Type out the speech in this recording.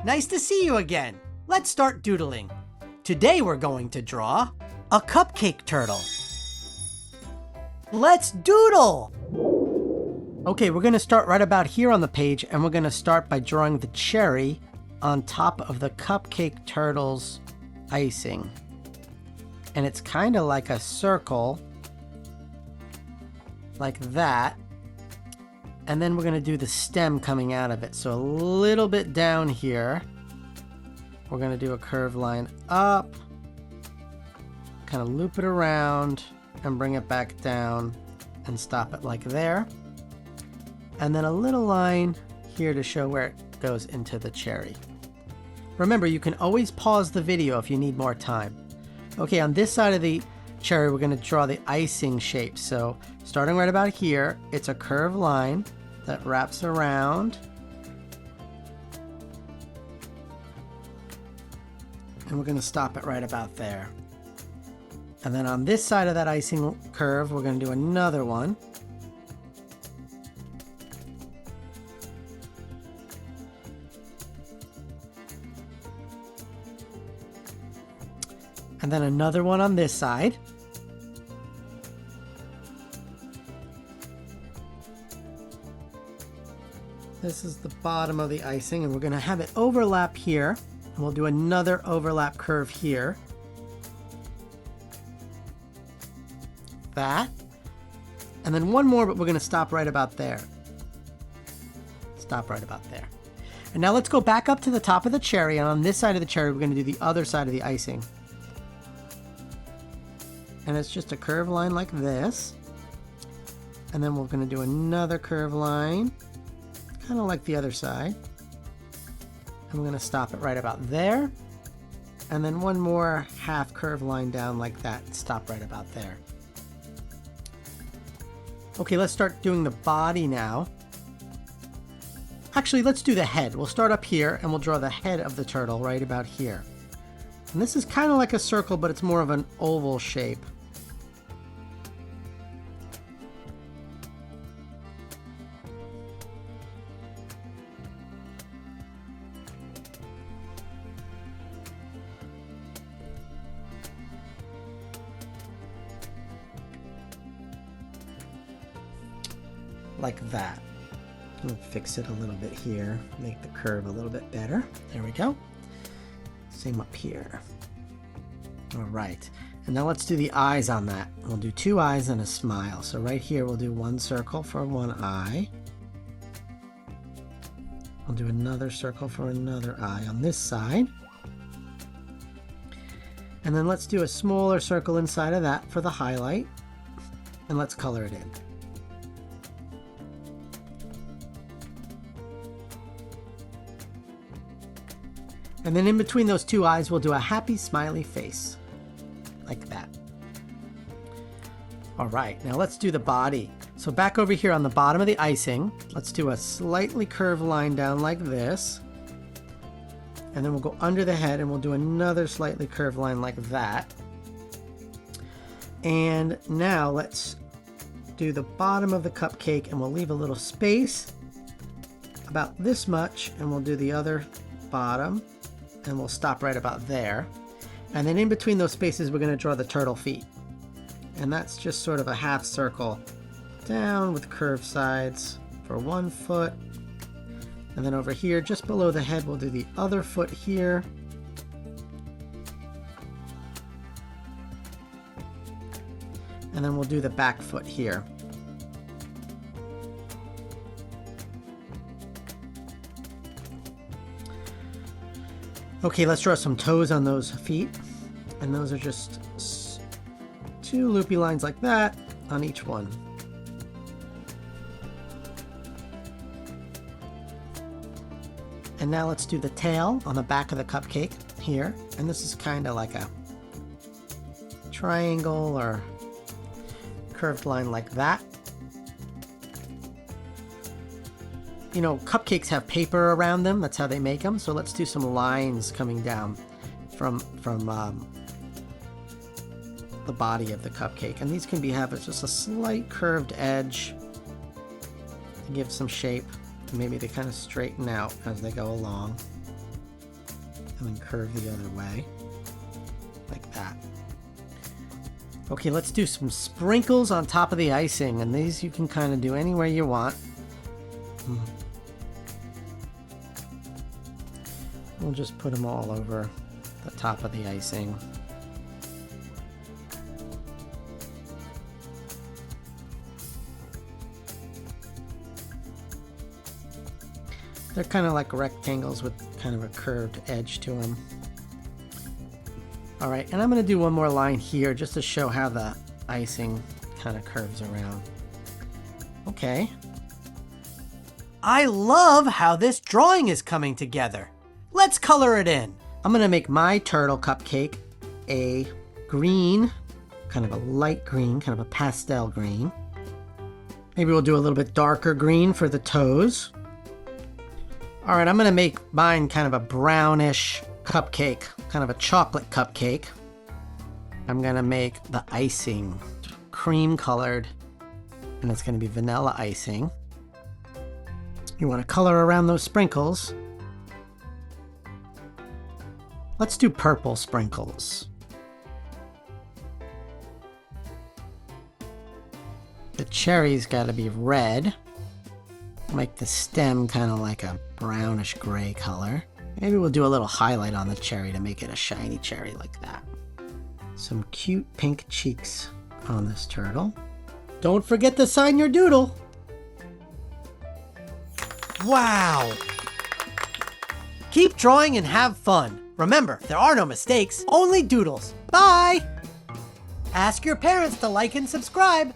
Nice to see you again. Let's start doodling. Today we're going to draw a cupcake turtle. Let's doodle! Okay, we're going to start right about here on the page, and we're going to start by drawing the cherry on top of the cupcake turtle's icing. And it's kind of like a circle, like that. And then we're going to do the stem coming out of it. So a little bit down here, we're going to do a curved line up, kind of loop it around and bring it back down and stop it like there. And then a little line here to show where it goes into the cherry. Remember, you can always pause the video if you need more time. Okay, on this side of the cherry, we're going to draw the icing shape. So starting right about here, it's a curved line that wraps around. And we're going to stop it right about there. And then on this side of that icing curve, we're going to do another one. And then another one on this side. This is the bottom of the icing, and we're going to have it overlap here. And we'll do another overlap curve here. That. And then one more, but we're going to stop right about there. Stop right about there. And now let's go back up to the top of the cherry, and on this side of the cherry, we're going to do the other side of the icing. And it's just a curved line like this. And then we're going to do another curved line, kind of like the other side. And we're going to stop it right about there. And then one more half curved line down like that. Stop right about there. Okay, let's start doing the body now. Actually, let's do the head. We'll start up here and we'll draw the head of the turtle right about here. And this is kind of like a circle, but it's more of an oval shape. Like that. We'll fix it a little bit here, make the curve a little bit better. There we go. Same up here. All right, and now let's do the eyes on that. We'll do two eyes and a smile. So right here we'll do one circle for one eye. We'll do another circle for another eye on this side. And then let's do a smaller circle inside of that for the highlight. And let's color it in. And then in between those two eyes, we'll do a happy smiley face, like that. All right, now let's do the body. So back over here on the bottom of the icing, let's do a slightly curved line down like this. And then we'll go under the head and we'll do another slightly curved line like that. And now let's do the bottom of the cupcake, and we'll leave a little space about this much, and we'll do the other bottom. And we'll stop right about there. And then in between those spaces, we're going to draw the turtle feet. And that's just sort of a half circle down with curved sides for one foot. And then over here, just below the head, we'll do the other foot here. And then we'll do the back foot here. Okay, let's draw some toes on those feet. And those are just two loopy lines like that on each one. And now let's do the tail on the back of the cupcake here. And this is kind of like a triangle or curved line like that. You know, cupcakes have paper around them. That's how they make them. So let's do some lines coming down from the body of the cupcake. And these can have just a slight curved edge to give some shape. Maybe they kind of straighten out as they go along. and then curve the other way, like that. Okay, let's do some sprinkles on top of the icing, and these you can kind of do anywhere you want. We'll just put them all over the top of the icing. They're kind of like rectangles with kind of a curved edge to them. All right, and I'm going to do one more line here just to show how the icing kind of curves around. Okay. I love how this drawing is coming together. Let's color it in. I'm going to make my turtle cupcake a green, kind of a light green, kind of a pastel green. Maybe we'll do a little bit darker green for the toes. All right, I'm going to make mine kind of a brownish cupcake, kind of a chocolate cupcake. I'm going to make the icing cream colored, and it's going to be vanilla icing. You want to color around those sprinkles. Let's do purple sprinkles. The cherry's got to be red. Make the stem kind of like a brownish gray color. Maybe we'll do a little highlight on the cherry to make it a shiny cherry like that. Some cute pink cheeks on this turtle. Don't forget to sign your doodle. Wow! Keep drawing and have fun. Remember, there are no mistakes, only doodles. Bye! Ask your parents to like and subscribe.